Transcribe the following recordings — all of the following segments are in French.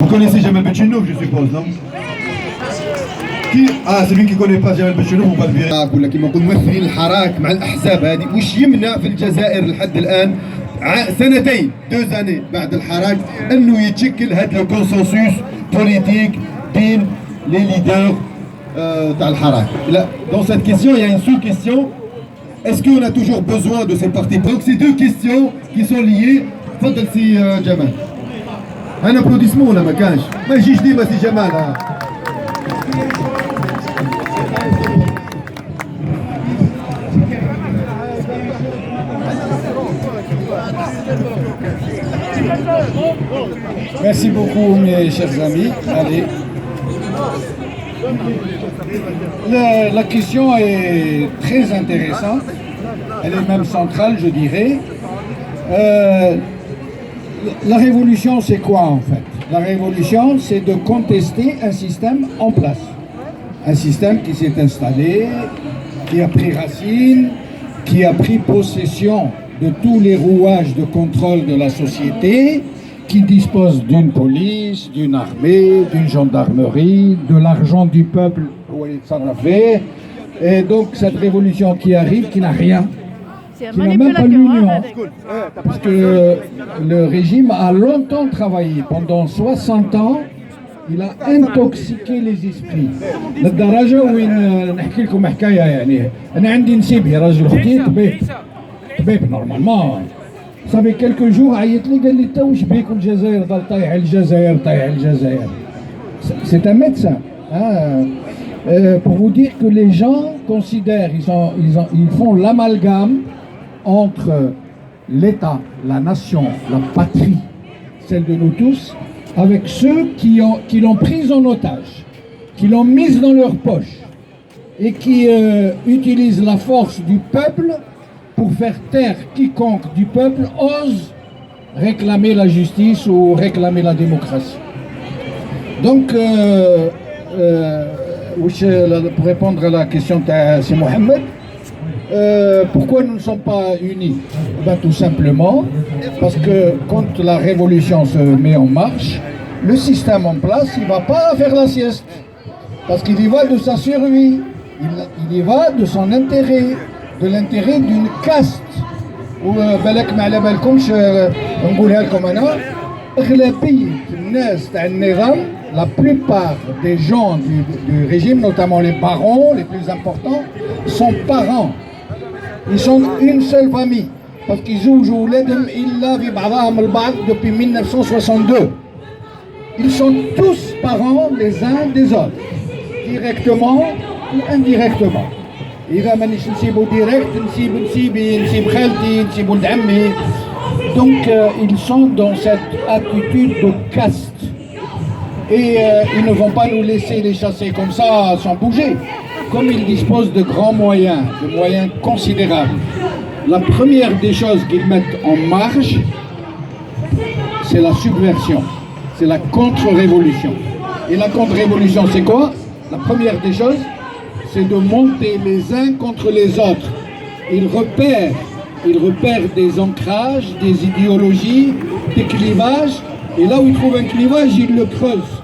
Vous connaissez Jamel Benchenouf, je suppose, non? Ah, c'est lui qui ne connaît pas Jamel Benchenouf, on va le virer. أقول لك كما نقول ممثلين الحراك مع الأحزاب هذه وش يمنع في الجزائر لحد الآن سنتين 2 années بعد الحراك أنه يتشكل هذا الكونسنسوس بوليتيك بين les leaders تاع الحراك. لا, dans cette question, il y a une sous-question. Est-ce qu'on a toujours besoin de ces partis? Donc ces deux questions qui sont liées. تفضل سي جمال. Un applaudissement ولا ما كانش؟ ما يجيش ديما سي جمال. Merci beaucoup mes chers amis. Allez. La question est très intéressante. Elle est même centrale, je dirais. La révolution, c'est quoi en fait? La révolution, c'est de contester un système en place. Un système qui s'est installé, qui a pris racine, qui a pris possession de tous les rouages de contrôle de la société, qui dispose d'une police, d'une armée, d'une gendarmerie, de l'argent du peuple où il s'en a fait. Et donc cette révolution qui arrive, qui n'a rien, qui n'a même pas l'union, parce que le régime a longtemps travaillé, pendant 60 ans, il a intoxiqué les esprits. للدرجة وين نحكي لكم حكاية يعني أنا عندي نسيبي راجل أختي طبيب نورمالمون صافي quelques jours عيط لي قال لي تا واش بيك الجزائر ضل طايح الجزائر. C'est un médecin. Pour vous dire que les gens considèrent, ils font l'amalgame entre l'État, la nation, la patrie, celle de nous tous, avec ceux qui l'ont prise en otage, qui l'ont mise dans leur poche et qui utilisent la force du peuple pour faire taire quiconque du peuple ose réclamer la justice ou réclamer la démocratie. Donc, pour répondre à la question de M. Mohamed, pourquoi nous ne sommes pas unis? Tout simplement parce que quand la révolution se met en marche, le système en place, il ne va pas faire la sieste. Parce qu'il y va de sa survie, il y va de son intérêt, de l'intérêt d'une caste. وبالك ما على بالكمش نقولها لكم أنا أغلبية الناس تاع النظام la plupart des gens du régime, notamment les barons les plus importants, sont parents. Ils sont une seule famille parce qu'ils jouent ولادهم إلا في بعضهم البعض depuis 1962. Ils sont tous parents les uns des autres, directement ou indirectement. إذا مانيش نسيبو ديريكت نسيب نسيبي نسيب خالتي نسيب ولد عمي. Donc ils sont dans cette attitude de caste et ils ne vont pas nous laisser les chasser comme ça sans bouger. Comme ils disposent de grands moyens, de moyens considérables, la première des choses qu'ils mettent en marche, c'est la subversion, c'est la contre-révolution. Et la contre-révolution, c'est quoi? La première des choses, c'est de monter les uns contre les autres. Ils repèrent des ancrages, des idéologies, des clivages, et là où ils trouvent un clivage, ils le creusent.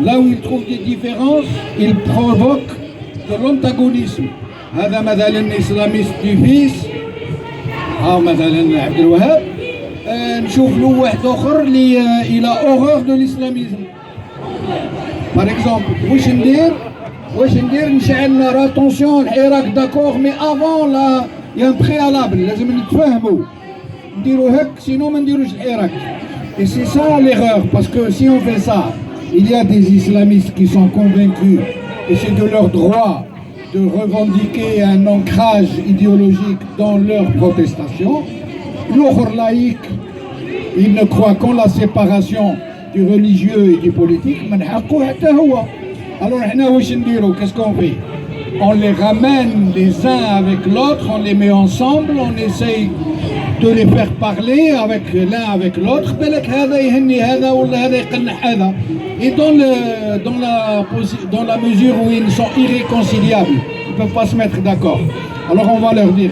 Là où ils trouvent des différences, ils provoquent de l'antagonisme. هذا مثلا الاسلاميست du fils أو مثلا عبد الوهاب نشوف له واحد آخر اللي il a horreur de l'islamisme. Par exemple, واش ندير نشعل راتونسيون الحراك داكور مي افون لا يا بريالابل لازم نتفاهموا نديرو هك سينو ما نديروش الحراك. Et c'est ça l'erreur, parce que si on fait ça, il y a des islamistes qui sont convaincus, et c'est de leur droit de revendiquer un ancrage idéologique dans leur protestation. L'autre laïque, il ne croit qu'en la séparation du religieux et du politique. Alors, qu'est-ce qu'on fait? On les ramène les uns avec l'autre, on les met ensemble, on essaye de les faire parler avec l'un avec l'autre. Et dans la mesure où ils sont irréconciliables, ils ne peuvent pas se mettre d'accord. Alors on va leur dire,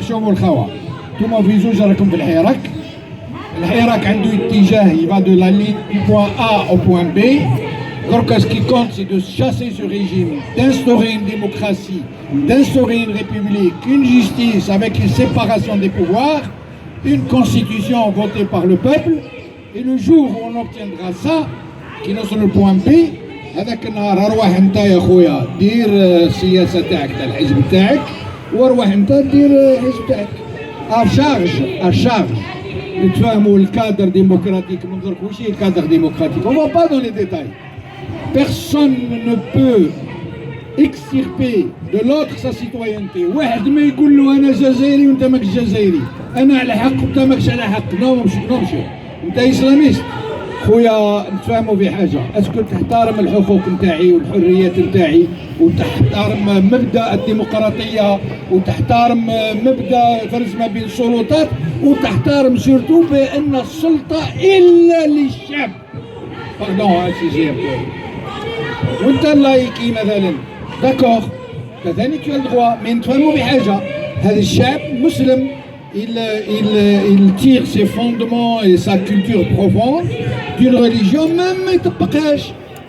الحراك عنده اتجاه, il va de la ligne du point A au point B. Donc ce qui compte, c'est de chasser ce régime, d'instaurer une démocratie, d'instaurer une république, une justice avec une séparation des pouvoirs, une constitution votée par le peuple. Et le jour où on obtiendra ça, qui nous sommes le point B, هذاك النهار اروح انت يا خويا دير السياسه تاعك تاع الحزب تاعك واروح انت دير الحزب تاعك اشارج نتفاهموا الكادر ديمقراطيك من درك واش هي الكادر ديمقراطيك on va pas dans les détails. Personne ne peut extirper de l'autre sa citoyenneté. واحد ما يقول له انا جزائري وانت ماكش جزائري، انا على حق وانت ماكش على حق. نو ماشي انت اسلاميست خويا. نتفاهموا في حاجه، اسكو تحترم الحقوق نتاعي والحريات نتاعي وتحترم مبدا الديمقراطيه وتحترم مبدا فرز ما بين السلطات وتحترم سورتو بان السلطه الا للشعب. باردون هادشي وانت اللايكي مثلا داكوغ كذلك تو الدغوا، مي نتفاهموا بحاجه. هذا الشعب مسلم، il tire ses fondements et sa culture profonde d'une religion même ما يطبقهاش،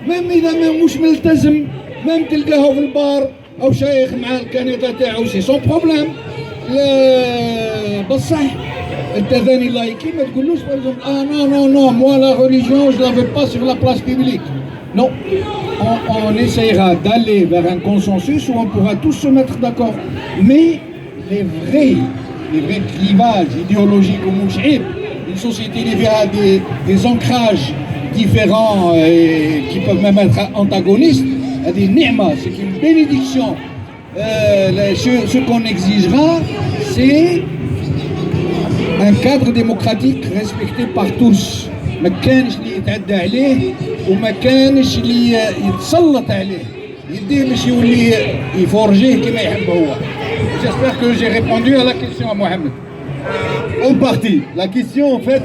même إذا مش ملتزم، même تلقاه في البار أو شايخ مع الكنيطة تاعو سي سون بروبليم. بصح أنت ثاني لايكي ما تقولوش non, moi la religion je la veux pas sur la place publique. Non, on essaiera d'aller vers un consensus où on pourra tous se mettre d'accord. Mais les vrais clivages idéologiques au Mouchib, une société qui a des ancrages différents et qui peuvent même être antagonistes, des ni'ma, c'est une bénédiction. Ce qu'on exigera, c'est un cadre démocratique respecté par tous. ما كانش اللي يتعدى عليه وما كانش اللي يتسلط عليه، يديه باش يولي يفورجيه كما يحب هو. J'espère que j'ai répondu à la question à Mohamed. En partie. La question en fait